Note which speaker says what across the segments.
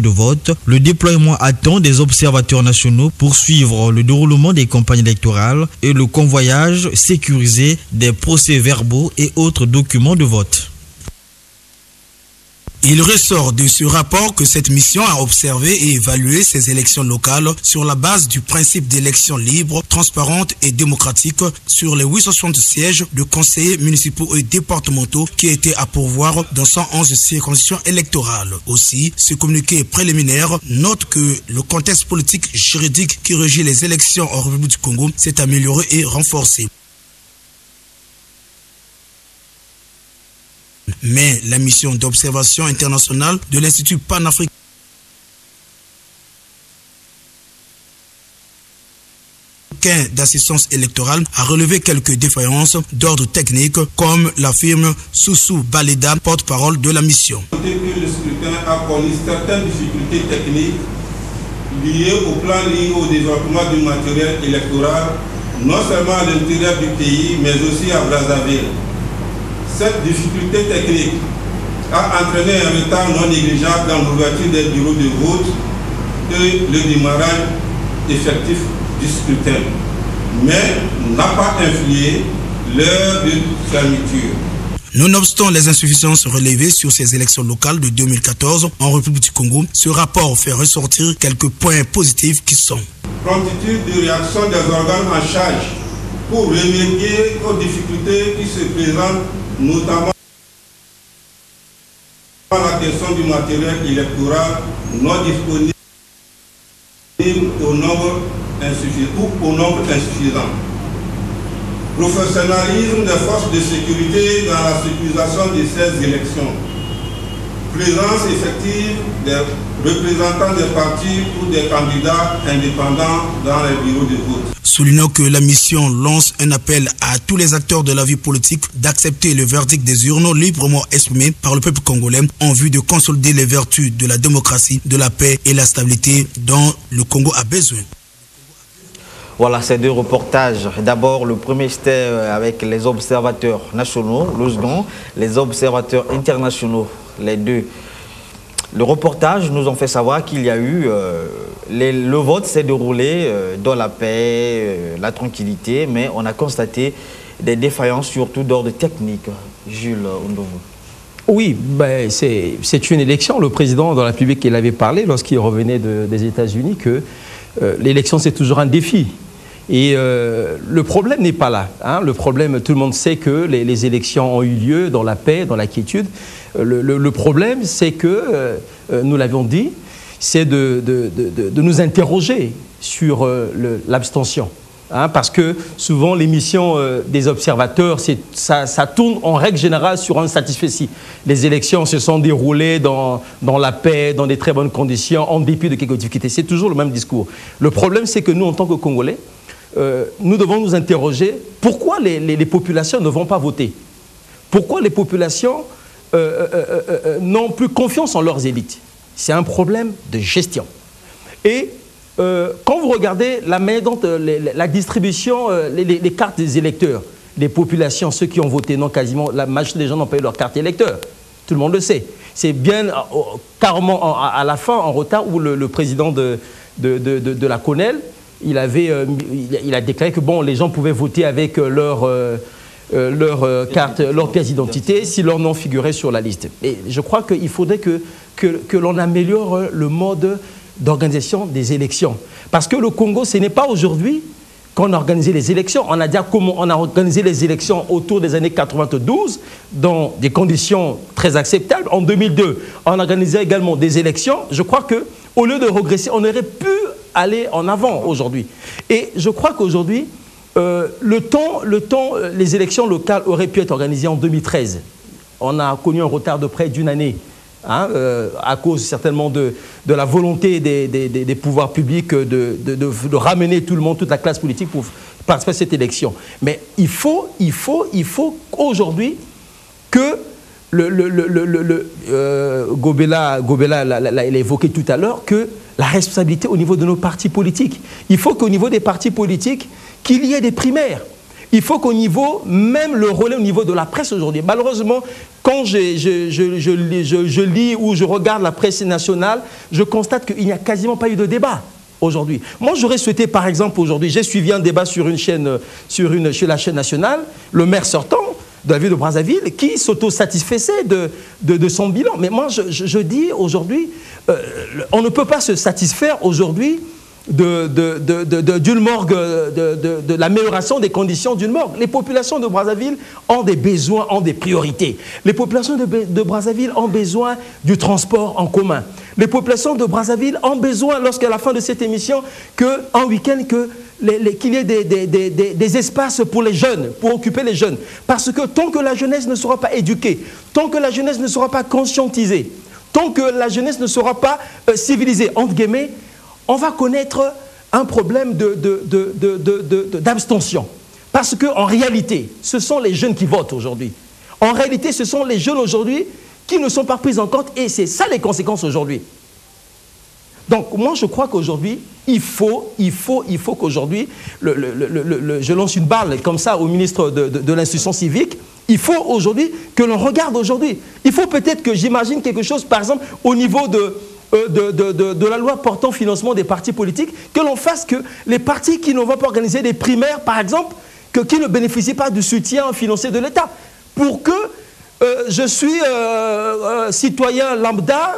Speaker 1: de vote, le déploiement à temps des observateurs nationaux pour suivre le déroulement des campagnes électorales et le convoyage sécurisé des procès-verbaux et autres documents de vote.
Speaker 2: Il ressort de ce rapport que cette mission a observé et évalué ces élections locales sur la base du principe d'élections libres, transparentes et démocratiques sur les 860 sièges de conseillers municipaux et départementaux qui étaient à pourvoir dans 111 circonscriptions électorales. Aussi, ce communiqué préliminaire note que le contexte politique juridique qui régit les élections en République du Congo s'est amélioré et renforcé. Mais la mission d'observation internationale de l'Institut panafricain d'assistance électorale a relevé quelques défaillances d'ordre technique, comme l'affirme Soussou Baleda, porte-parole de la mission.
Speaker 3: Le scrutin a connu certaines difficultés techniques liées au plan lié au développement du matériel électoral, non seulement à l'intérieur du pays, mais aussi à Brazzaville. Cette difficulté technique a entraîné un retard non négligeable dans l'ouverture des bureaux de vote et le démarrage effectif du scrutin, mais n'a pas influé l'heure de fermeture.
Speaker 2: Nonobstant les insuffisances relevées sur ces élections locales de 2014 en République du Congo, ce rapport fait ressortir quelques points positifs qui sont:
Speaker 3: promptitude de réaction des organes en charge pour remédier aux difficultés qui se présentent, notamment la question du matériel électoral non disponible au nombre insuffisant. Professionnalisme des forces de sécurité dans la sécurisation de ces élections. Présence effective des représentants des partis ou des candidats indépendants dans les bureaux de vote.
Speaker 2: Soulignant que la mission lance un appel à tous les acteurs de la vie politique d'accepter le verdict des urnes librement exprimé par le peuple congolais en vue de consolider les vertus de la démocratie, de la paix et la stabilité dont le Congo a besoin.
Speaker 4: Voilà ces deux reportages. D'abord, le premier c'était avec les observateurs nationaux, le second, les observateurs internationaux, les deux. Le reportage nous en fait savoir qu'il y a eu, le vote s'est déroulé dans la paix, la tranquillité, mais on a constaté des défaillances surtout d'ordre technique. Jules Ondovo.
Speaker 5: Oui, ben c'est une élection. Le président de la République, il avait parlé lorsqu'il revenait des États-Unis que l'élection c'est toujours un défi. Et le problème n'est pas là. Hein. Le problème, tout le monde sait que les élections ont eu lieu dans la paix, dans la quiétude. Le problème, c'est que, nous l'avions dit, c'est de nous interroger sur l'abstention. Hein, parce que souvent, l'émission des observateurs, ça tourne en règle générale sur un satisfecit. Les élections se sont déroulées dans la paix, dans des très bonnes conditions, en dépit de quelques difficultés. C'est toujours le même discours. Le problème, c'est que nous, en tant que Congolais, nous devons nous interroger pourquoi les populations ne vont pas voter. Pourquoi les populations n'ont plus confiance en leurs élites. C'est un problème de gestion. Et quand vous regardez la manière dont la distribution, les cartes des électeurs, les populations, ceux qui ont voté, non, quasiment, la majorité des gens n'ont pas eu leur carte électeur. Tout le monde le sait. C'est bien carrément à la fin, en retard, où le président de la CONEL, il a déclaré que bon, les gens pouvaient voter avec leur carte, leur pièce d'identité si leur nom figurait sur la liste. Et je crois qu'il faudrait que l'on améliore le mode d'organisation des élections. Parce que le Congo, ce n'est pas aujourd'hui qu'on a organisé les élections. On a dit comment on a organisé les élections autour des années 92 dans des conditions très acceptables. En 2002, on a organisé également des élections. Je crois qu'au lieu de regresser, on aurait pu aller en avant aujourd'hui. Et je crois qu'aujourd'hui, les élections locales auraient pu être organisées en 2013. On a connu un retard de près d'une année, hein, à cause certainement de la volonté des pouvoirs publics de ramener tout le monde, toute la classe politique pour participer à cette élection. Mais il faut aujourd'hui que Gobela l'a évoqué tout à l'heure, que la responsabilité au niveau de nos partis politiques. Il faut qu'au niveau des partis politiques, qu'il y ait des primaires. il faut qu'au niveau, même le relais au niveau de la presse aujourd'hui, malheureusement, quand je lis ou je regarde la presse nationale, je constate qu'il n'y a quasiment pas eu de débat aujourd'hui. Moi, j'aurais souhaité, par exemple, aujourd'hui, j'ai suivi un débat sur une chaîne, sur la chaîne nationale, le maire sortant de la ville de Brazzaville, qui s'auto-satisfaisait de son bilan. Mais moi, je dis aujourd'hui, on ne peut pas se satisfaire aujourd'hui d'une morgue, de l'amélioration des conditions d'une morgue. Les populations de Brazzaville ont des besoins, ont des priorités. Les populations de Brazzaville ont besoin du transport en commun. Les populations de Brazzaville ont besoin, lorsqu'à la fin de cette émission, qu'en week-end, qu'il y ait des espaces pour les jeunes, pour occuper les jeunes. Parce que tant que la jeunesse ne sera pas éduquée, tant que la jeunesse ne sera pas conscientisée, tant que la jeunesse ne sera pas civilisée, entre guillemets, on va connaître un problème d'abstention. Parce qu'en réalité, ce sont les jeunes qui votent aujourd'hui. En réalité, ce sont les jeunes aujourd'hui qui ne sont pas pris en compte et c'est ça les conséquences aujourd'hui. Donc moi je crois qu'aujourd'hui, il faut qu'aujourd'hui, je lance une balle comme ça au ministre de l'instruction civique, il faut aujourd'hui que l'on regarde aujourd'hui. Il faut peut-être que j'imagine quelque chose, par exemple, au niveau de la loi portant financement des partis politiques, que l'on fasse que les partis qui ne vont pas organiser des primaires, par exemple, qui ne bénéficient pas du soutien financier de l'État, pour que je suis citoyen lambda,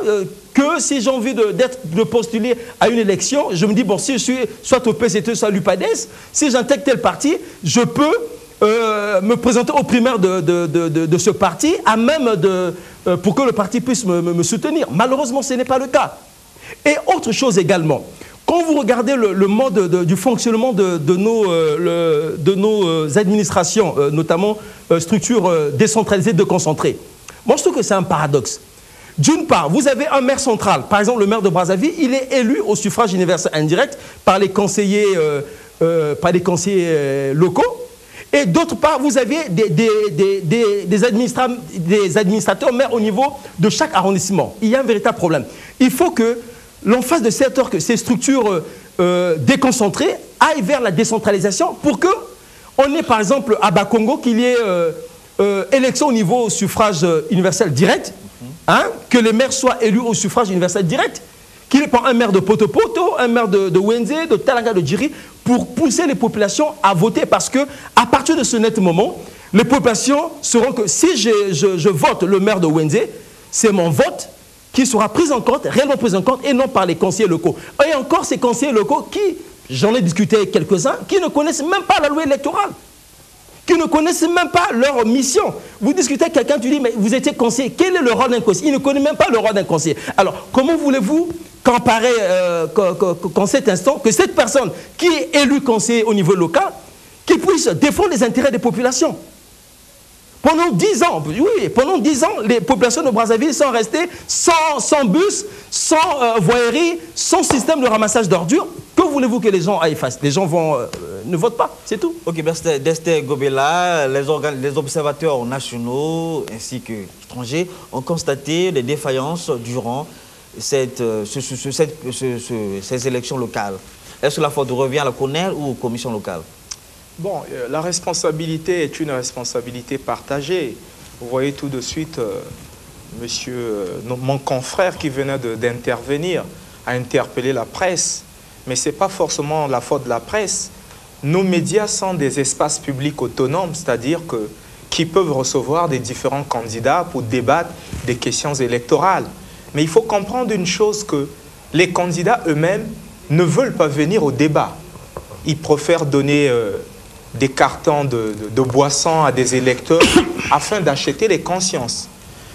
Speaker 5: que si j'ai envie de postuler à une élection, je me dis, bon, si je suis soit au PCT, soit à l'UPADES, si j'intègre tel parti, je peux me présenter aux primaires de ce parti, à même pour que le parti puisse me soutenir. Malheureusement, ce n'est pas le cas. Et autre chose également, quand vous regardez le mode du fonctionnement de nos administrations, notamment structures décentralisées, déconcentrées, moi je trouve que c'est un paradoxe. D'une part, vous avez un maire central, par exemple le maire de Brazzaville, il est élu au suffrage universel indirect par les conseillers locaux. Et d'autre part, vous avez des administrateurs maires au niveau de chaque arrondissement. Il y a un véritable problème. Il faut que l'on fasse de cette sorte que ces structures déconcentrées aillent vers la décentralisation pour qu'on ait par exemple à Bakongo qu'il y ait élection au niveau suffrage universel direct, hein, que les maires soient élus au suffrage universel direct, qu'il n'y ait pas un maire de Potopoto, un maire de Wenze, de Talanga, de Djiri, pour pousser les populations à voter. Parce que à partir de ce net moment, les populations sauront que si je vote le maire de Wenze, c'est mon vote qui sera pris en compte, réellement pris en compte, et non par les conseillers locaux. Et encore ces conseillers locaux qui, j'en ai discuté avec quelques-uns, qui ne connaissent même pas la loi électorale, qui ne connaissent même pas leur mission. Vous discutez avec quelqu'un, tu dis, mais vous étiez conseiller, quel est le rôle d'un conseiller? Il ne connaît même pas le rôle d'un conseiller. Alors, comment voulez-vous qu'en cet instant, que cette personne qui est élue conseiller au niveau local, qui puisse défendre les intérêts des populations? Pendant 10 ans, oui, pendant 10 ans, les populations de Brazzaville sont restées sans bus, sans voirie, sans système de ramassage d'ordures. Que voulez-vous que les gens aillent faire? Les gens ne votent pas, c'est tout.
Speaker 4: Ok, Dester Gobela, les observateurs nationaux ainsi qu'étrangers ont constaté des défaillances durant ces élections locales. Est-ce que la faute revient à la CONEL ou aux commissions locales?
Speaker 6: Bon, la responsabilité est une responsabilité partagée. Vous voyez tout de suite, mon confrère qui venait d'intervenir a interpellé la presse. Mais ce n'est pas forcément la faute de la presse. Nos médias sont des espaces publics autonomes, c'est-à-dire qui peuvent recevoir des différents candidats pour débattre des questions électorales. Mais il faut comprendre une chose, que les candidats eux-mêmes ne veulent pas venir au débat. Ils préfèrent donner des cartons de boissons à des électeurs afin d'acheter les consciences.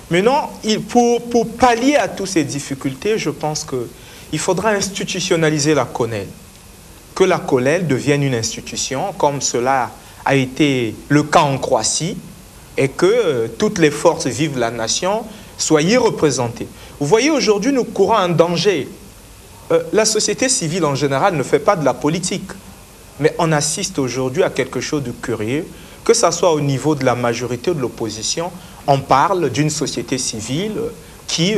Speaker 6: Maintenant, pour pallier à toutes ces difficultés, je pense qu'il faudra institutionnaliser la CONEL. Que la CONEL devienne une institution, comme cela a été le cas en Croatie, et que toutes les forces vives de la nation soient y représentées. Vous voyez, aujourd'hui, nous courons un danger. La société civile, en général, ne fait pas de la politique. Mais on assiste aujourd'hui à quelque chose de curieux, que ce soit au niveau de la majorité ou de l'opposition. On parle d'une société civile qui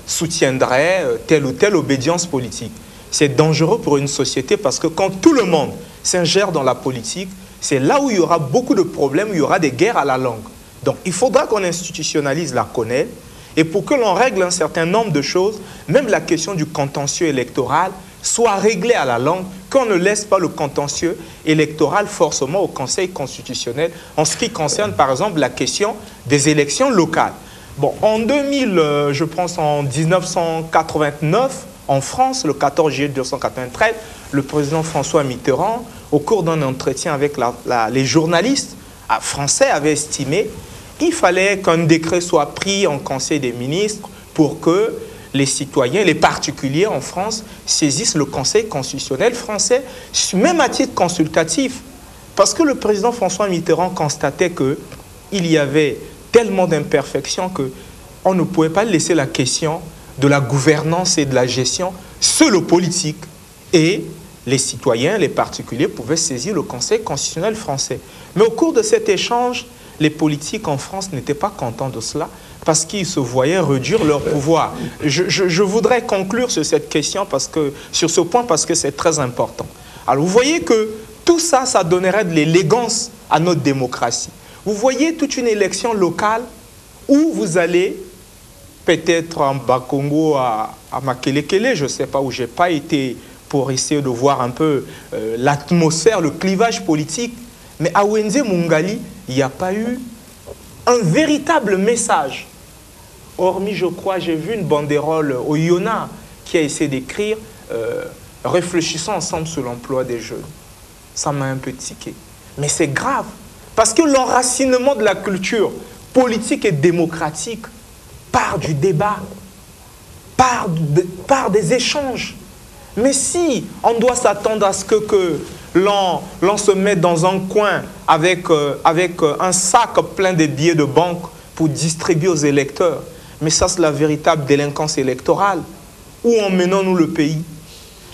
Speaker 6: soutiendrait telle ou telle obédience politique. C'est dangereux pour une société parce que quand tout le monde s'ingère dans la politique, c'est là où il y aura beaucoup de problèmes, où il y aura des guerres à la langue. Donc, il faudra qu'on institutionnalise la CONEL. Et pour que l'on règle un certain nombre de choses, même la question du contentieux électoral soit réglée à la langue, qu'on ne laisse pas le contentieux électoral forcément au Conseil constitutionnel en ce qui concerne, par exemple, la question des élections locales. Bon, en 2000, je pense en 1989, en France, le 14 juillet 1993, le président François Mitterrand, au cours d'un entretien avec les journalistes français, avait estimé qu'il fallait qu'un décret soit pris en Conseil des ministres pour que les citoyens, les particuliers en France, saisissent le Conseil constitutionnel français, même à titre consultatif. Parce que le président François Mitterrand constatait qu'il y avait tellement d'imperfections qu'on ne pouvait pas laisser la question de la gouvernance et de la gestion seule aux politiques. Et les citoyens, les particuliers pouvaient saisir le Conseil constitutionnel français. Mais au cours de cet échange, les politiques en France n'étaient pas contents de cela parce qu'ils se voyaient réduire leur pouvoir. Je voudrais conclure sur cette question, sur ce point, parce que c'est très important. Alors vous voyez que tout ça, ça donnerait de l'élégance à notre démocratie. Vous voyez toute une élection locale où vous allez, peut-être en Bas-Congo, à Makelekele, je ne sais pas, où je n'ai pas été pour essayer de voir un peu l'atmosphère, le clivage politique. Mais à Wenze Mungali, il n'y a pas eu un véritable message. Hormis, je crois, j'ai vu une banderole au Yona qui a essayé d'écrire « Réfléchissons ensemble sur l'emploi des jeunes ». Ça m'a un peu tiqué. Mais c'est grave, parce que l'enracinement de la culture politique et démocratique part du débat, part des échanges. Mais si on doit s'attendre à ce que l'on se mette dans un coin avec un sac plein de billets de banque pour distribuer aux électeurs, mais ça c'est la véritable délinquance électorale. Où emmenons-nous le pays?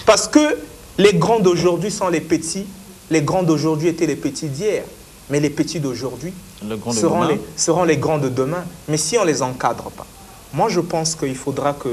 Speaker 6: Parce que les grands d'aujourd'hui sont les petits. Les grands d'aujourd'hui étaient les petits d'hier. Mais les petits d'aujourd'hui seront les grands de demain. Mais si on ne les encadre pas. Moi, je pense qu'il faudra que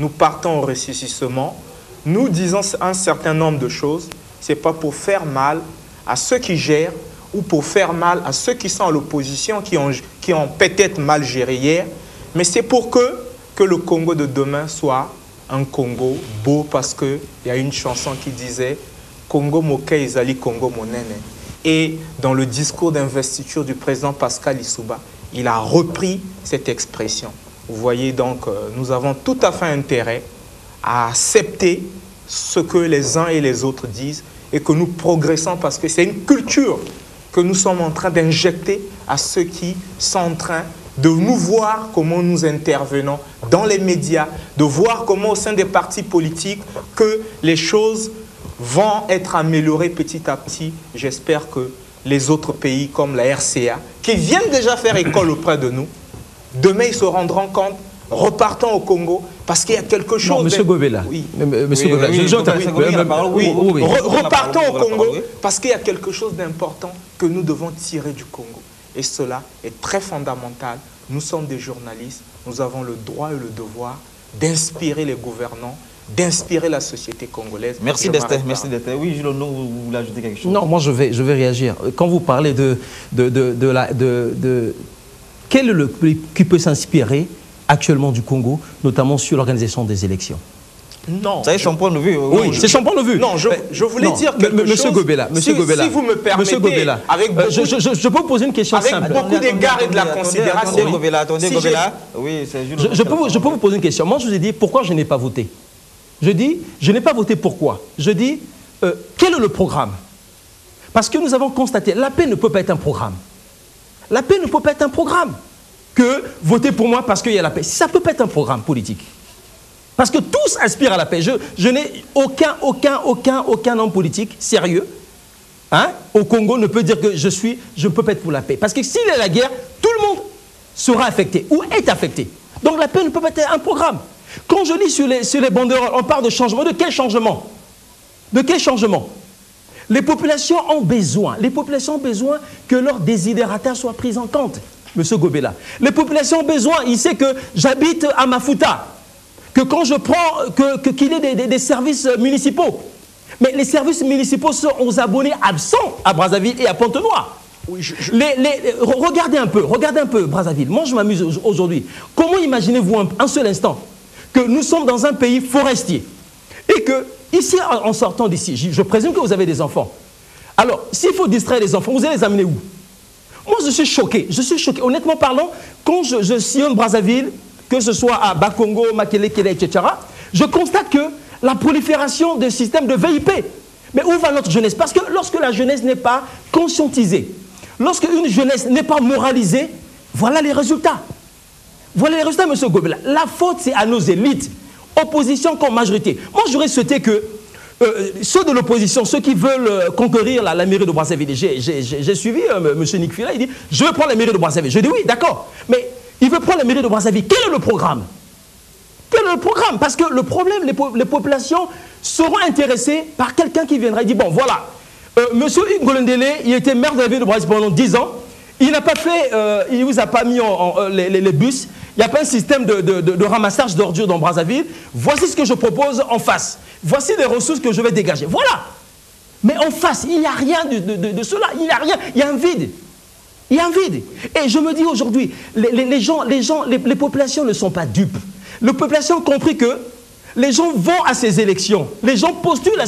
Speaker 6: nous partons au ressuscissement. Nous disons un certain nombre de choses. Ce n'est pas pour faire mal à ceux qui gèrent ou pour faire mal à ceux qui sont à l'opposition, qui ont peut-être mal géré hier. Mais c'est pour que le Congo de demain soit un Congo beau, parce qu'il y a une chanson qui disait « Congo moke izali Congo monene ». Et dans le discours d'investiture du président Pascal Lissouba, il a repris cette expression. Vous voyez donc, nous avons tout à fait intérêt à accepter ce que les uns et les autres disent et que nous progressons, parce que c'est une culture que nous sommes en train d'injecter à ceux qui sont en train de nous voir comment nous intervenons dans les médias, de voir comment au sein des partis politiques que les choses vont être améliorées petit à petit. J'espère que les autres pays comme la RCA, qui viennent déjà faire école auprès de nous, demain ils se rendront compte, repartant au Congo, parce qu'il y a quelque chose...
Speaker 5: Non, Monsieur Gobela.
Speaker 6: Oui.
Speaker 5: Monsieur Gobela.
Speaker 6: Repartons au Congo, parce qu'il y a quelque chose d'important que nous devons tirer du Congo. Et cela est très fondamental. Nous sommes des journalistes, nous avons le droit et le devoir d'inspirer les gouvernants, d'inspirer la société congolaise.
Speaker 4: Merci d'Esther. Oui, Jules, vous voulez ajouter quelque chose?
Speaker 5: Non, moi je vais réagir. Quand vous parlez quel est le qui peut s'inspirer actuellement du Congo, notamment sur l'organisation des élections?
Speaker 6: Non.
Speaker 5: C'est son point de vue. Oui, c'est son point de vue.
Speaker 6: Non, je voulais dire quelque chose.
Speaker 5: Monsieur Gobela,
Speaker 6: si vous me permettez, avec beaucoup,
Speaker 5: je peux vous poser une question simple.
Speaker 6: Avec beaucoup d'égard et de la considération.
Speaker 4: Attendez, Gobela. Oui, c'est Jules.
Speaker 5: Je peux vous poser une question. Moi, je vous ai dit pourquoi je n'ai pas voté. Je dis, je n'ai pas voté pourquoi. Je dis, quel est le programme? Parce que nous avons constaté, la paix ne peut pas être un programme. La paix ne peut pas être un programme. Que voter pour moi parce qu'il y a la paix. Ça ne peut pas être un programme politique. Parce que tous aspirent à la paix. Je n'ai aucun homme politique sérieux au Congo ne peut dire que je ne peux pas être pour la paix. Parce que s'il y a la guerre, tout le monde sera affecté ou est affecté. Donc la paix ne peut pas être un programme. Quand je lis sur les banderoles, on parle de changement. De quel changement? De quel changement? Les populations ont besoin que leurs désidératas soient pris en compte. Monsieur Gobela, les populations ont besoin, il sait que j'habite à Mafuta, que quand je prends, qu'il y ait des services municipaux. Mais les services municipaux sont aux abonnés absents à Brazzaville et à Pointe-Noire. Oui, regardez un peu Brazzaville. Moi, je m'amuse aujourd'hui. Comment imaginez-vous un seul instant que nous sommes dans un pays forestier et que, ici, en sortant d'ici, je présume que vous avez des enfants. Alors, s'il faut distraire les enfants, vous allez les amener où? Moi, je suis choqué. Honnêtement parlant, quand je sillonne Brazzaville, que ce soit à Bakongo, Makelekele, etc., je constate que la prolifération de systèmes de VIP. Mais où va notre jeunesse? Parce que lorsque la jeunesse n'est pas conscientisée, lorsque une jeunesse n'est pas moralisée, voilà les résultats. Voilà les résultats, M. Gobela. La faute, c'est à nos élites, opposition comme majorité. Moi, j'aurais souhaité que ceux de l'opposition, ceux qui veulent conquérir la mairie de Brazzaville, j'ai suivi M. Nick Fila, il dit « Je veux prendre la mairie de Brazzaville ». Je dis « Oui, d'accord, mais il veut prendre la mairie de Brazzaville. Quel est le programme? Quel est le programme? Parce que le problème, les populations seront intéressées par quelqu'un qui viendra et dit « Bon, voilà, M. Hugues Ngolendele, il était maire de la ville de Brazzaville pendant 10 ans. Il n'a pas fait, il ne vous a pas mis les bus. Il n'y a pas un système de ramassage d'ordures dans Brazzaville. Voici ce que je propose en face. Voici les ressources que je vais dégager. » Voilà. Mais en face, il n'y a rien de cela. Il n'y a rien. Il y a un vide. Il y a un vide. Et je me dis aujourd'hui, les populations ne sont pas dupes. Les populations ont compris que les gens vont à ces élections. Les gens postulent à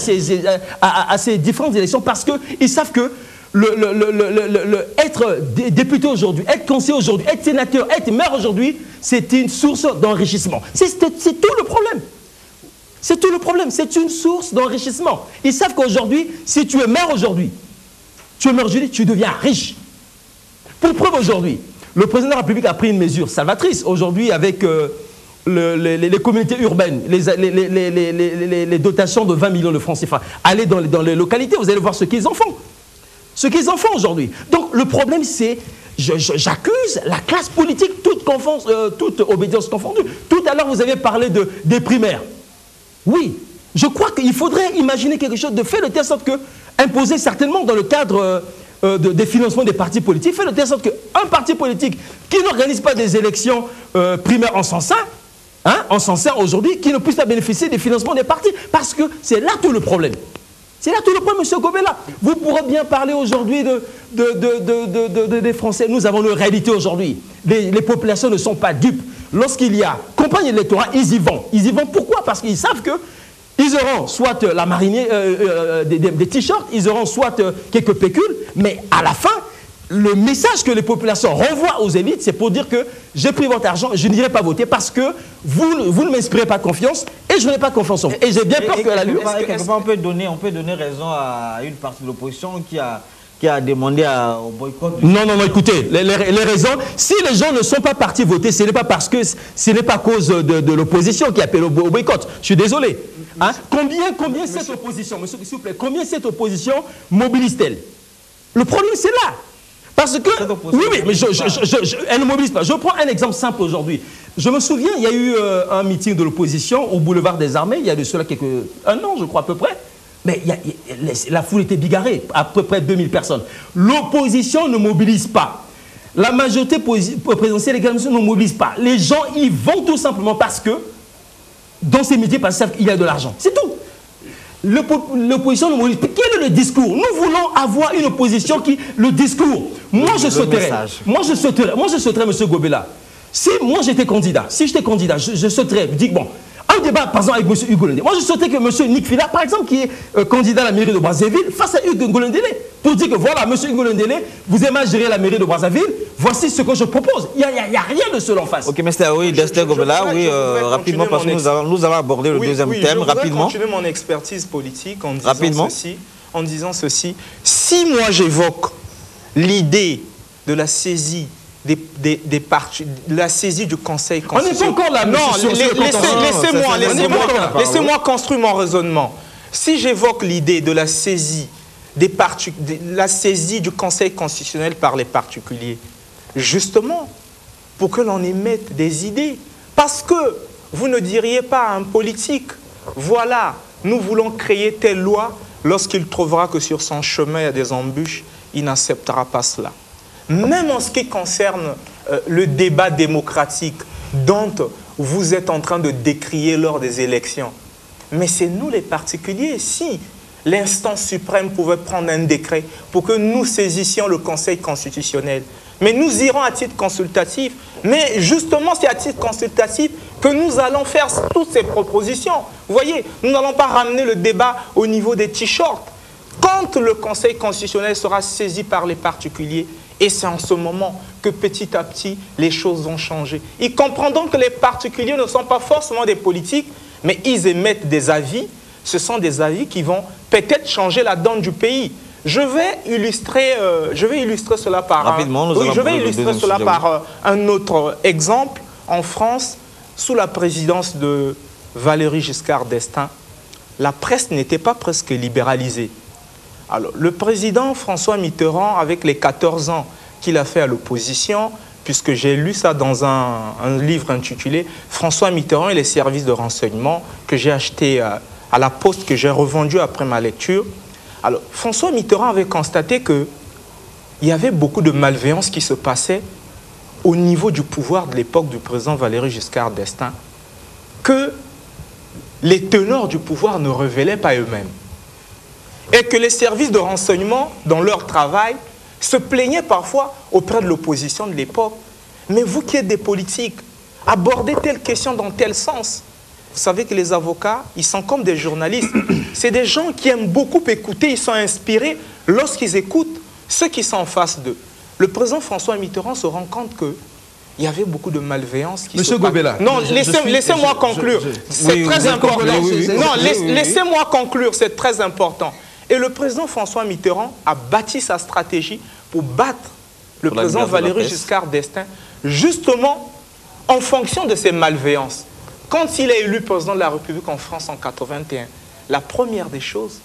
Speaker 5: ces différentes élections parce qu'ils savent que être député aujourd'hui, être conseiller aujourd'hui, être sénateur, être maire aujourd'hui, c'est une source d'enrichissement. C'est tout le problème. C'est tout le problème. C'est une source d'enrichissement. Ils savent qu'aujourd'hui, si tu es maire aujourd'hui, tu deviens riche. Pour preuve aujourd'hui, le président de la République a pris une mesure salvatrice aujourd'hui avec les communautés urbaines, les dotations de 20 millions de francs CFA. Allez dans les localités, vous allez voir ce qu'ils en font. Ce qu'ils en font aujourd'hui. Donc le problème c'est, j'accuse la classe politique, toute obédience confondue. Tout à l'heure vous avez parlé des primaires. Oui, je crois qu'il faudrait imaginer quelque chose de fait de telle sorte que, imposer certainement dans le cadre des financements des partis politiques, faire de telle sorte qu'un parti politique qui n'organise pas des élections primaires en sens sain, aujourd'hui, qui ne puisse pas bénéficier des financements des partis. Parce que c'est là tout le problème. C'est là tout le problème, M. Gobela. Vous pourrez bien parler aujourd'hui des Français. Nous avons une réalité aujourd'hui. Les populations ne sont pas dupes. Lorsqu'il y a campagne électorale, ils y vont. Ils y vont pourquoi? Parce qu'ils savent qu'ils auront soit la marinière, des t-shirts, ils auront soit quelques pécules, mais à la fin, le message que les populations renvoient aux élites, c'est pour dire que j'ai pris votre argent, je n'irai pas voter parce que vous ne m'inspirez pas confiance et je n'ai pas confiance en vous. Et j'ai bien peur que la lutte...
Speaker 4: On peut donner raison à une partie de l'opposition qui a demandé au boycott.
Speaker 5: Non, écoutez, les raisons, si les gens ne sont pas partis voter, ce n'est pas parce que ce n'est pas à cause de l'opposition qui appelle au boycott. Je suis désolé. Hein? Combien cette opposition, monsieur, s'il vous plaît, combien cette opposition mobilise-t-elle? Le problème, c'est là. Parce que, oui, mais elle ne mobilise pas. Je prends un exemple simple aujourd'hui. Je me souviens, il y a eu un meeting de l'opposition au boulevard des Armées, il y a de cela un an, je crois, à peu près. Mais la foule était bigarrée, à peu près 2000 personnes. L'opposition ne mobilise pas. La majorité présidentielle également ne mobilise pas. Les gens y vont tout simplement parce que, dans ces métiers, parce qu'il y a de l'argent. C'est tout. L'opposition ne mobilise pas. Quel est le discours? Nous voulons avoir une opposition qui... Le discours. Moi, je souhaiterais, M. Gobela, si moi j'étais candidat, je souhaiterais, je dis bon, un débat par exemple avec M. Hugues Ngolendele. Moi je souhaiterais que M. Nick Fila, par exemple, qui est candidat à la mairie de Brazzaville, face à Hugues Ngolendele, pour dire que voilà, M. Hugues Ngolendele, vous aimez gérer la mairie de Brazzaville, voici ce que je propose. Il n'y a rien de cela en face.
Speaker 4: Ok, oui, Dester Gobela, oui, rapidement, parce que nous allons aborder le deuxième thème, rapidement.
Speaker 6: Je vais continuer mon expertise politique en disant ceci. Si moi j'évoque l'idée de la saisie des partis, la saisie du Conseil constitutionnel.
Speaker 5: On n'est pas encore là.
Speaker 6: Non, laissez-moi construire mon raisonnement. Si j'évoque l'idée de la saisie la saisie du Conseil constitutionnel par les particuliers, justement, pour que l'on émette des idées. Parce que vous ne diriez pas à un politique, voilà, nous voulons créer telle loi, lorsqu'il trouvera que sur son chemin il y a des embûches, il n'acceptera pas cela. Même en ce qui concerne le débat démocratique dont vous êtes en train de décrier lors des élections. Mais c'est nous les particuliers. Si l'instance suprême pouvait prendre un décret pour que nous saisissions le Conseil constitutionnel. Mais nous irons à titre consultatif. Mais justement, c'est à titre consultatif que nous allons faire toutes ces propositions. Vous voyez, nous n'allons pas ramener le débat au niveau des t-shirts. Quand le Conseil constitutionnel sera saisi par les particuliers, et c'est en ce moment que petit à petit, les choses vont changer. Ils comprendront que les particuliers ne sont pas forcément des politiques, mais ils émettent des avis. Ce sont des avis qui vont peut-être changer la donne du pays. Je vais illustrer cela par un autre exemple. En France, sous la présidence de Valéry Giscard d'Estaing, la presse n'était pas presque libéralisée. Alors, le président François Mitterrand, avec les 14 ans qu'il a fait à l'opposition, puisque j'ai lu ça dans un livre intitulé « François Mitterrand et les services de renseignement » que j'ai acheté à la Poste, que j'ai revendu après ma lecture. Alors, François Mitterrand avait constaté qu'il y avait beaucoup de malveillance qui se passait au niveau du pouvoir de l'époque du président Valéry Giscard d'Estaing, que les teneurs du pouvoir ne révélaient pas eux-mêmes. Et que les services de renseignement, dans leur travail, se plaignaient parfois auprès de l'opposition de l'époque. Mais vous qui êtes des politiques, abordez telle question dans tel sens. Vous savez que les avocats, ils sont comme des journalistes. C'est des gens qui aiment beaucoup écouter, ils sont inspirés lorsqu'ils écoutent ceux qui sont en face d'eux. Le président François Mitterrand se rend compte qu'il y avait beaucoup de malveillance qui
Speaker 5: Monsieur Gobela.
Speaker 6: Non, laissez-moi conclure. C'est très important. Non, laissez-moi conclure, c'est très important. Et le président François Mitterrand a bâti sa stratégie pour battre le président Valéry Giscard d'Estaing, justement en fonction de ces malveillances. Quand il est élu président de la République en France en 1981, la première des choses,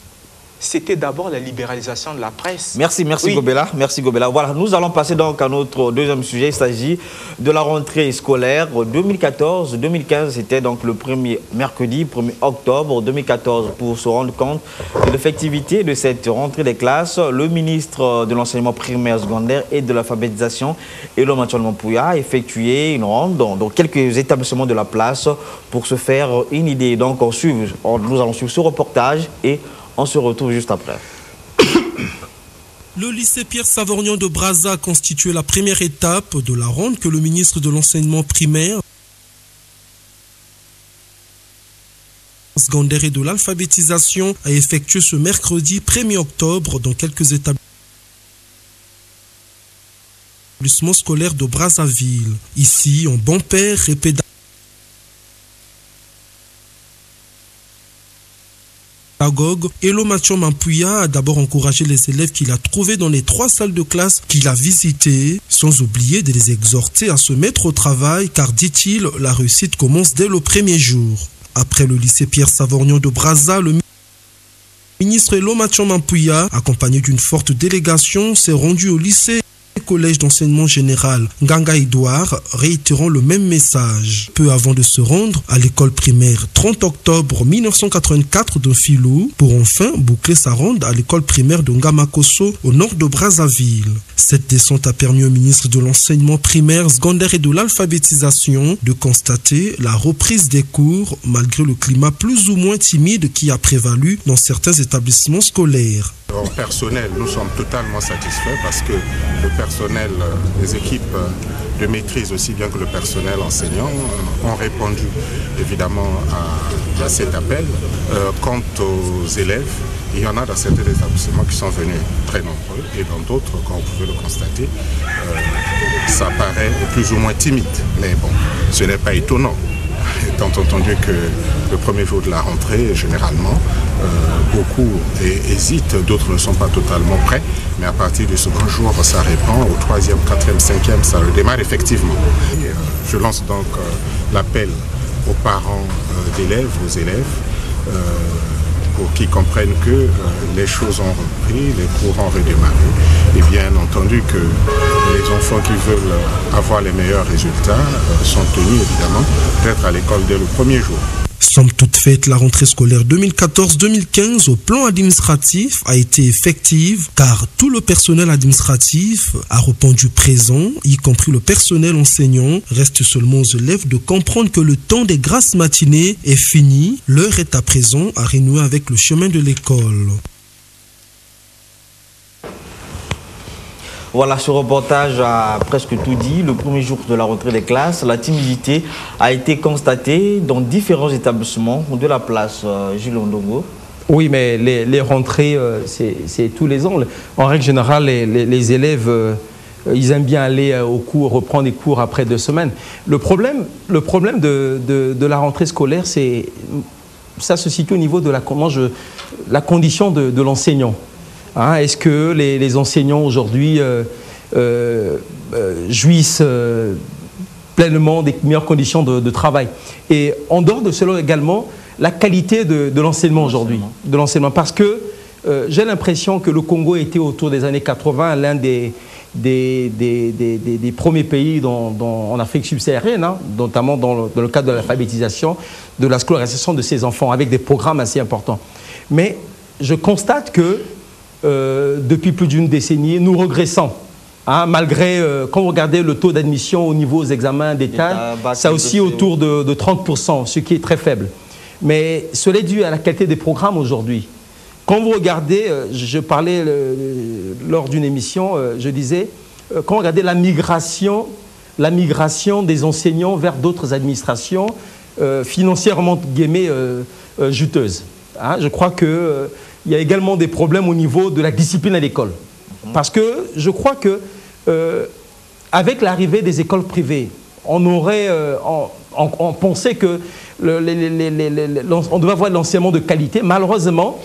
Speaker 6: c'était d'abord la libéralisation de la presse.
Speaker 4: Merci Gobela. Merci Gobela. Voilà, nous allons passer donc à notre deuxième sujet. Il s'agit de la rentrée scolaire 2014-2015. C'était donc le premier mercredi, 1er octobre 2014. Pour se rendre compte de l'effectivité de cette rentrée des classes, le ministre de l'enseignement primaire, secondaire et de l'alphabétisation, Elo Mathieu-Mampouya, a effectué une ronde dans quelques établissements de la place pour se faire une idée. Donc nous allons suivre ce reportage et on se retrouve juste après.
Speaker 7: Le lycée Pierre Savorgnan de Brazza a constitué la première étape de la ronde que le ministre de l'enseignement primaire, secondaire et de l'alphabétisation a effectué ce mercredi 1er octobre dans quelques établissements scolaires de Brazzaville. Ici, en bon père et pédagogue, Elo Mathieu-Mampouya a d'abord encouragé les élèves qu'il a trouvés dans les 3 salles de classe qu'il a visitées, sans oublier de les exhorter à se mettre au travail, car, dit-il, la réussite commence dès le premier jour. Après le lycée Pierre Savorgnan de Brazza, le ministre Elo Mathieu-Mampouya, accompagné d'une forte délégation, s'est rendu au lycée collège d'enseignement général Nganga Edouard, réitérant le même message. Peu avant de se rendre à l'école primaire 30 octobre 1984 de Filou, pour enfin boucler sa ronde à l'école primaire de Ngamakoso au nord de Brazzaville. Cette descente a permis au ministre de l'enseignement primaire, secondaire et de l'alphabétisation de constater la reprise des cours malgré le climat plus ou moins timide qui a prévalu dans certains établissements scolaires.
Speaker 8: En personnel, nous sommes totalement satisfaits parce que le personnel, les équipes de maîtrise aussi bien que le personnel enseignant ont répondu évidemment à cet appel. Quant aux élèves, il y en a dans certains établissements qui sont venus très nombreux et dans d'autres, comme vous pouvez le constater, ça paraît plus ou moins timide. Mais bon, ce n'est pas étonnant. Étant entendu que le premier jour de la rentrée, généralement, beaucoup hésitent, d'autres ne sont pas totalement prêts, mais à partir du second jour, ça répand, au 3e, 4e, 5e, ça redémarre effectivement. Je lance donc l'appel aux parents d'élèves, aux élèves, pour qu'ils comprennent que les choses ont repris, les cours ont redémarré, et bien entendu que les enfants qui veulent avoir les meilleurs résultats sont tenus évidemment d'être à l'école dès le premier jour.
Speaker 7: Somme toute faite, la rentrée scolaire 2014-2015 au plan administratif a été effective car tout le personnel administratif a répondu présent, y compris le personnel enseignant. Reste seulement aux élèves de comprendre que le temps des grasses matinées est fini. L'heure est à présent à renouer avec le chemin de l'école.
Speaker 4: Voilà, ce reportage a presque tout dit. Le premier jour de la rentrée des classes, la timidité a été constatée dans différents établissements de la place. Jules Ondongo.
Speaker 5: Oui, mais les rentrées, c'est tous les ans. En règle générale, les élèves, ils aiment bien aller au cours, reprendre des cours après 2 semaines. Le problème de la rentrée scolaire, ça se situe au niveau de la condition de l'enseignant. Hein, est-ce que les enseignants aujourd'hui jouissent pleinement des meilleures conditions de travail? Et en dehors de cela également, la qualité de l'enseignement aujourd'hui. Parce que j'ai l'impression que le Congo était autour des années 80 l'un des premiers pays en Afrique subsaharienne, hein, notamment dans le cadre de l'alphabétisation, de la scolarisation de ces enfants, avec des programmes assez importants. Mais je constate que depuis plus d'une décennie, nous régressons. Hein, malgré, quand vous regardez le taux d'admission au niveau des examens d'État, ça aussi autour de 30%, ce qui est très faible. Mais cela est dû à la qualité des programmes aujourd'hui. Quand vous regardez, je parlais lors d'une émission, je disais, quand vous regardez la migration des enseignants vers d'autres administrations financièrement juteuses. Hein, je crois que il y a également des problèmes au niveau de la discipline à l'école. Parce que je crois que avec l'arrivée des écoles privées, on pensait que on devait avoir de l'enseignement de qualité. Malheureusement,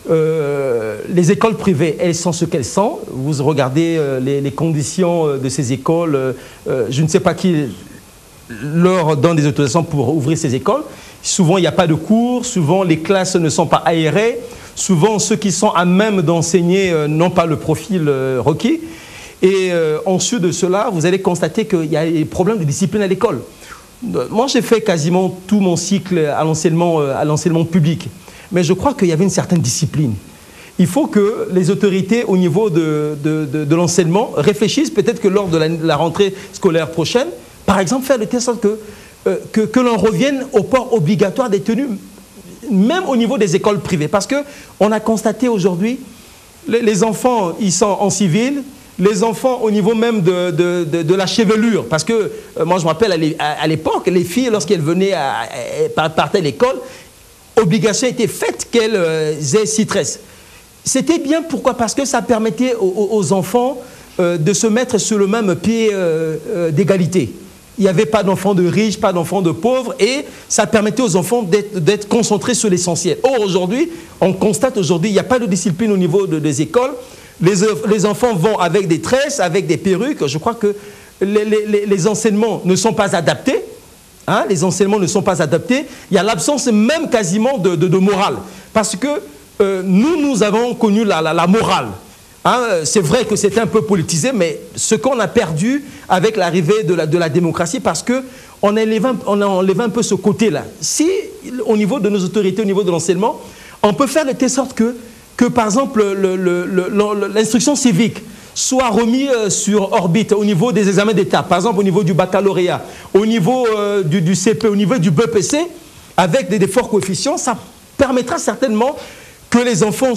Speaker 5: les écoles privées, elles sont ce qu'elles sont. Vous regardez les conditions de ces écoles. Je ne sais pas qui leur donne des autorisations pour ouvrir ces écoles. Souvent, il n'y a pas de cours. Souvent, les classes ne sont pas aérées. Souvent, ceux qui sont à même d'enseigner n'ont pas le profil requis. Et ensuite de cela, vous allez constater qu'il y a des problèmes de discipline à l'école. Moi, j'ai fait quasiment tout mon cycle à l'enseignement public. Mais je crois qu'il y avait une certaine discipline. Il faut que les autorités au niveau de l'enseignement réfléchissent, peut-être que lors de la rentrée scolaire prochaine, par exemple, faire de telle sorte que l'on revienne au port obligatoire des tenues, même au niveau des écoles privées. Parce qu'on a constaté aujourd'hui, les enfants, ils sont en civil, les enfants au niveau même de la chevelure. Parce que, moi je me rappelle à l'époque, les filles, lorsqu'elles venaient partaient à l'école, obligation était faite qu'elles aient 6 tresses. C'était bien, pourquoi? Parce que ça permettait aux enfants de se mettre sur le même pied d'égalité. Il n'y avait pas d'enfants de riches, pas d'enfants de pauvres, et ça permettait aux enfants d'être concentrés sur l'essentiel. Or, aujourd'hui, on constate aujourd'hui, il n'y a pas de discipline au niveau des écoles. Les enfants vont avec des tresses, avec des perruques. Je crois que les enseignements ne sont pas adaptés. Hein, les enseignements ne sont pas adaptés. Il y a l'absence même quasiment de morale. Parce que nous avons connu la morale. Hein, c'est vrai que c'était un peu politisé, mais ce qu'on a perdu avec l'arrivée de la démocratie, parce qu'on a enlevé un peu ce côté-là. Si, au niveau de nos autorités, au niveau de l'enseignement, on peut faire de telle sorte que par exemple, l'instruction civique soit remise sur orbite au niveau des examens d'État, par exemple au niveau du baccalauréat, au niveau du CP, au niveau du BEPC, avec des forts coefficients, ça permettra certainement que les enfants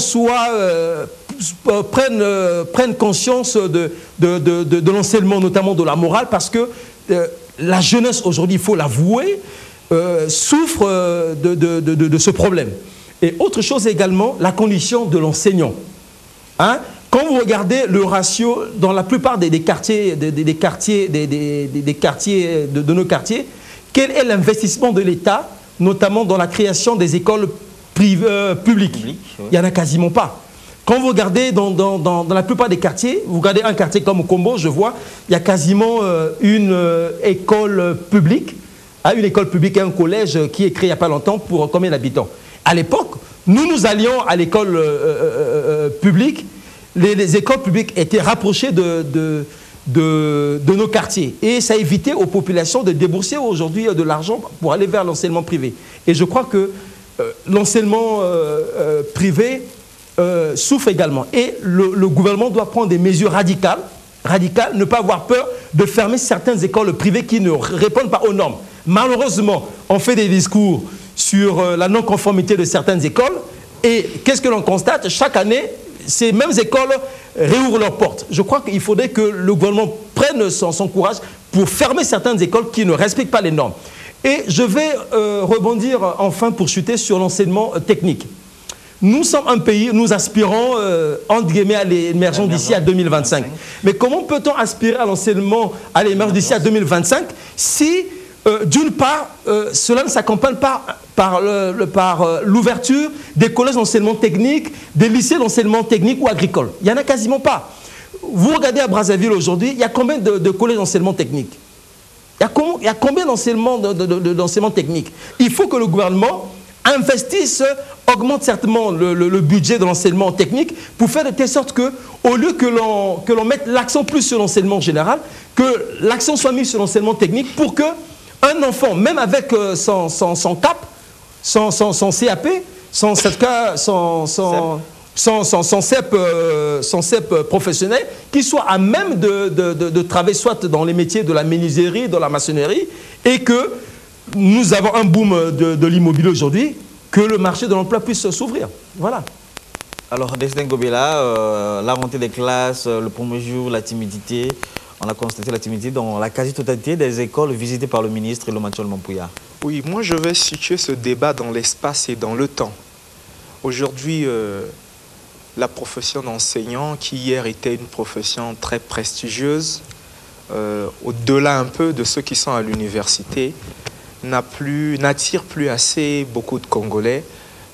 Speaker 5: prennent conscience de l'enseignement, notamment de la morale, parce que la jeunesse aujourd'hui, il faut l'avouer, souffre de ce problème. Et autre chose également, la condition de l'enseignant. Hein? Quand vous regardez le ratio dans la plupart des quartiers de nos quartiers, quel est l'investissement de l'État, notamment dans la création des écoles publiques? Oui. Il n'y en a quasiment pas. Quand vous regardez dans la plupart des quartiers, vous regardez un quartier comme au Combo, je vois, il y a quasiment une école publique, une école publique et un collège qui est créé il n'y a pas longtemps pour combien d'habitants? À l'époque, nous allions à l'école publique, les écoles publiques étaient rapprochées de nos quartiers. Et ça a évité aux populations de débourser aujourd'hui de l'argent pour aller vers l'enseignement privé. Et je crois que l'enseignement privé souffre également. Et le gouvernement doit prendre des mesures radicales, ne pas avoir peur de fermer certaines écoles privées qui ne répondent pas aux normes. Malheureusement, on fait des discours sur la non-conformité de certaines écoles et qu'est-ce que l'on constate? Chaque année, ces mêmes écoles réouvrent leurs portes. Je crois qu'il faudrait que le gouvernement prenne son courage pour fermer certaines écoles qui ne respectent pas les normes. Et je vais rebondir enfin pour chuter sur l'enseignement technique. Nous sommes un pays, nous aspirons entre guillemets à l'émergence d'ici à 2025. Mais comment peut-on aspirer à l'enseignement à l'émergence d'ici à 2025 si, d'une part, cela ne s'accompagne pas par l'ouverture des collèges d'enseignement technique, des lycées d'enseignement technique ou agricole? Il n'y en a quasiment pas. Vous regardez à Brazzaville aujourd'hui, il y a combien de collèges d'enseignement technique? Il y a combien d'enseignement technique? Il faut que le gouvernement investisse, augmente certainement le budget de l'enseignement technique pour faire de telle sorte que, au lieu que l'on mette l'accent plus sur l'enseignement général, que l'accent soit mis sur l'enseignement technique pour qu'un enfant, même avec son CAP, son CAP, son CEP professionnel, qui soit à même de travailler soit dans les métiers de la menuiserie, de la maçonnerie, et que nous avons un boom de l'immobilier aujourd'hui, que le marché de l'emploi puisse s'ouvrir. Voilà.
Speaker 4: Alors, Destin Gobela, la rentrée des classes, le premier jour, la timidité, on a constaté la timidité dans la quasi-totalité des écoles visitées par le ministre Lomathiol Mampouya.
Speaker 6: Oui, moi je vais situer ce débat dans l'espace et dans le temps. Aujourd'hui, la profession d'enseignant, qui hier était une profession très prestigieuse, au-delà un peu de ceux qui sont à l'université, n'attire plus assez beaucoup de Congolais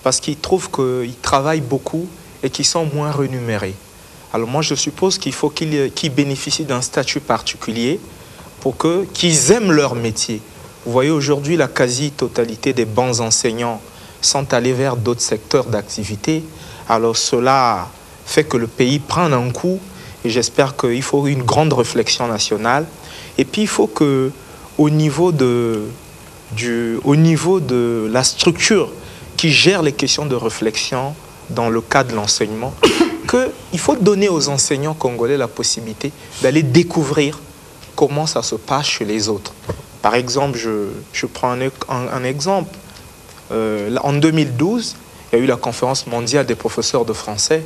Speaker 6: parce qu'ils trouvent qu'ils travaillent beaucoup et qu'ils sont moins rémunérés. Alors moi, je suppose qu'il faut qu'ils bénéficient d'un statut particulier pour qu'ils aiment leur métier. Vous voyez, aujourd'hui, la quasi-totalité des bons enseignants sont allés vers d'autres secteurs d'activité. Alors cela fait que le pays prend un coup et j'espère qu'il faut une grande réflexion nationale. Et puis, il faut qu'au niveau de la structure qui gère les questions de réflexion dans le cadre de l'enseignement, qu'il faut donner aux enseignants congolais la possibilité d'aller découvrir comment ça se passe chez les autres. Par exemple, je prends un exemple. En 2012, il y a eu la conférence mondiale des professeurs de français.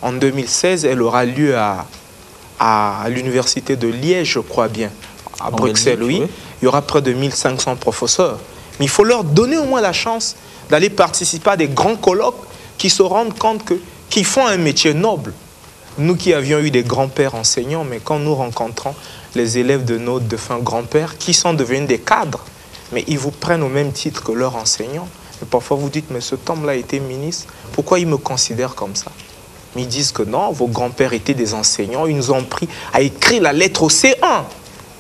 Speaker 6: En 2016, elle aura lieu à l'université de Liège, je crois bien, à Bruxelles, oui. Il y aura près de 1500 professeurs. Mais il faut leur donner au moins la chance d'aller participer à des grands colloques qui se rendent compte qu'ils font un métier noble. Nous qui avions eu des grands-pères enseignants, mais quand nous rencontrons les élèves de nos défunts grands-pères qui sont devenus des cadres, mais ils vous prennent au même titre que leurs enseignants. Et parfois vous dites, mais cet homme-là a été ministre, pourquoi il me considère comme ça? Mais ils disent que non, vos grands-pères étaient des enseignants, ils nous ont pris à écrire la lettre au C1.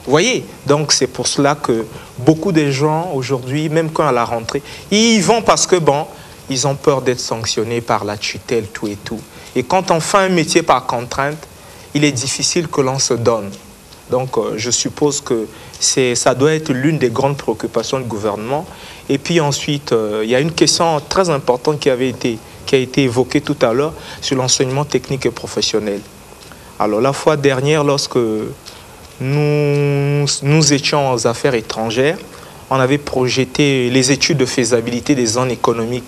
Speaker 6: Vous voyez? Donc c'est pour cela que beaucoup de gens aujourd'hui, même quand à la rentrée, ils y vont parce que bon, ils ont peur d'être sanctionnés par la tutelle, tout et tout. Et quand on fait un métier par contrainte, il est difficile que l'on se donne. Donc je suppose que ça doit être l'une des grandes préoccupations du gouvernement. Et puis ensuite, il y a une question très importante qui a été évoquée tout à l'heure sur l'enseignement technique et professionnel. Alors la fois dernière, lorsque nous étions aux affaires étrangères, on avait projeté les études de faisabilité des zones économiques.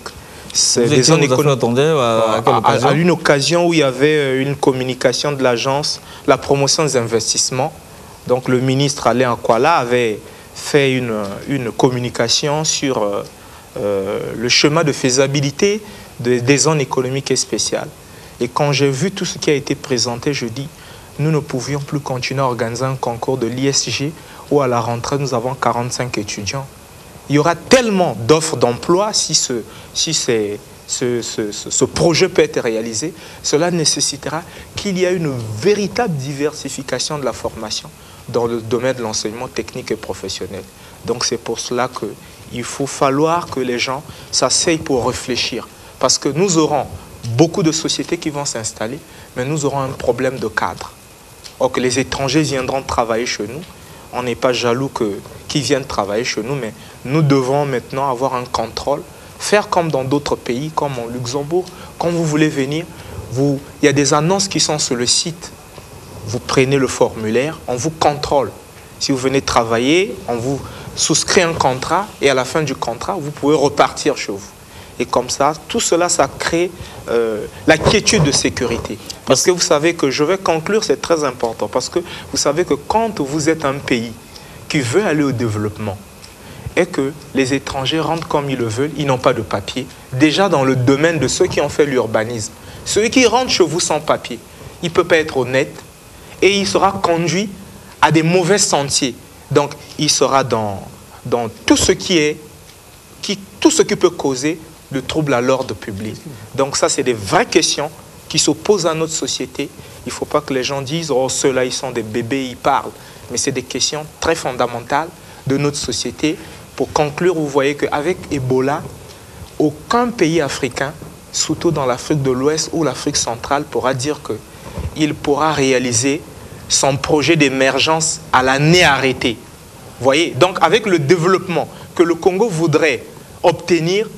Speaker 4: Des zones économiques
Speaker 6: à une occasion où il y avait une communication de l'agence, la promotion des investissements. Donc le ministre Alain Akwala avait fait une communication sur le chemin de faisabilité des zones économiques et spéciales. Et quand j'ai vu tout ce qui a été présenté, je dis, nous ne pouvions plus continuer à organiser un concours de l'ISG où à la rentrée, nous avons 45 étudiants. Il y aura tellement d'offres d'emploi si ce projet peut être réalisé. Cela nécessitera qu'il y ait une véritable diversification de la formation dans le domaine de l'enseignement technique et professionnel. Donc c'est pour cela qu'il faut falloir que les gens s'asseyent pour réfléchir. Parce que nous aurons beaucoup de sociétés qui vont s'installer, mais nous aurons un problème de cadre. Or que les étrangers viendront travailler chez nous. On n'est pas jaloux qu'ils viennent travailler chez nous, mais nous devons maintenant avoir un contrôle, faire comme dans d'autres pays, comme en Luxembourg. Quand vous voulez venir, il y a des annonces qui sont sur le site. Vous prenez le formulaire, on vous contrôle. Si vous venez travailler, on vous souscrit un contrat et à la fin du contrat, vous pouvez repartir chez vous. Et comme ça, tout cela, ça crée la quiétude de sécurité. Parce que vous savez que, je vais conclure, c'est très important, parce que vous savez que quand vous êtes un pays qui veut aller au développement et que les étrangers rentrent comme ils le veulent, ils n'ont pas de papier, déjà dans le domaine de ceux qui ont fait l'urbanisme, ceux qui rentrent chez vous sans papier, il ne peut pas être honnête et il sera conduit à des mauvais sentiers. Donc, il sera dans tout ce tout ce qui peut causer de troubles à l'ordre public. Donc ça, c'est des vraies questions qui s'opposent à notre société. Il ne faut pas que les gens disent « Oh, ceux-là, ils sont des bébés, ils parlent ». Mais c'est des questions très fondamentales de notre société. Pour conclure, vous voyez qu'avec Ebola, aucun pays africain, surtout dans l'Afrique de l'Ouest ou l'Afrique centrale, pourra dire qu'il pourra réaliser son projet d'émergence à l'année arrêtée. Vous voyez, donc avec le développement que le Congo voudrait obtenir,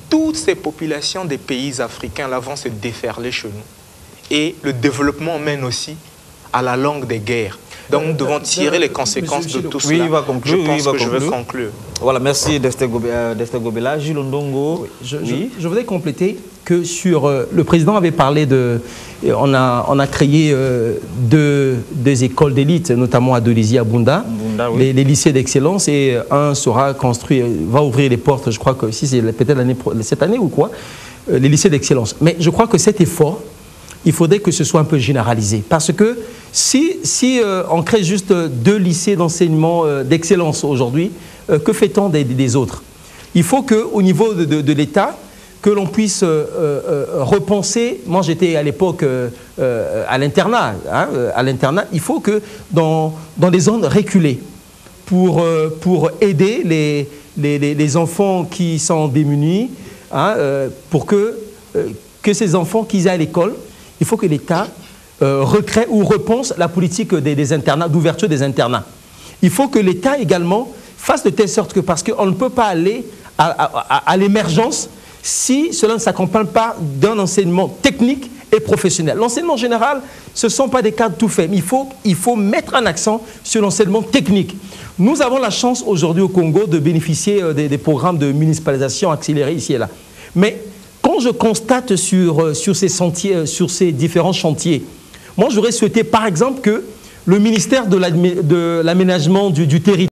Speaker 6: toutes ces populations des pays africains là vont se déferler chez nous. Et le développement mène aussi à la longue des guerres. Donc nous devons tirer les conséquences de tout cela.
Speaker 4: Oui, il va conclure.
Speaker 6: Je pense que je vais conclure.
Speaker 4: Voilà, merci Dester Gobela. Gilles Ondongo.
Speaker 5: Oui, je voudrais compléter que le président avait parlé de... On a créé deux écoles d'élite, notamment à Dolisie, à Bunda, oui. les lycées d'excellence, et un sera construit, va ouvrir les portes, je crois que si c'est peut-être cette année ou quoi, les lycées d'excellence. Mais je crois que cet effort, il faudrait que ce soit un peu généralisé. Parce que si on crée juste 2 lycées d'enseignement d'excellence aujourd'hui, que fait-on des autres? Il faut qu'au niveau de l'État, que l'on puisse repenser. Moi, j'étais à l'époque à l'internat. Il faut que dans des zones reculées, pour aider les enfants qui sont démunis, pour que ces enfants qui aient à l'école, il faut que l'État recrée ou repense la politique des internats, d'ouverture des internats. Il faut que l'État également fasse de telle sorte que, parce qu'on ne peut pas aller à l'émergence si cela ne s'accompagne pas d'un enseignement technique et professionnel. L'enseignement général, ce ne sont pas des cadres tout faits, mais il faut mettre un accent sur l'enseignement technique. Nous avons la chance aujourd'hui au Congo de bénéficier des programmes de municipalisation accélérés ici et là. Mais quand je constate sur ces différents chantiers, moi j'aurais souhaité par exemple que le ministère de l'aménagement du territoire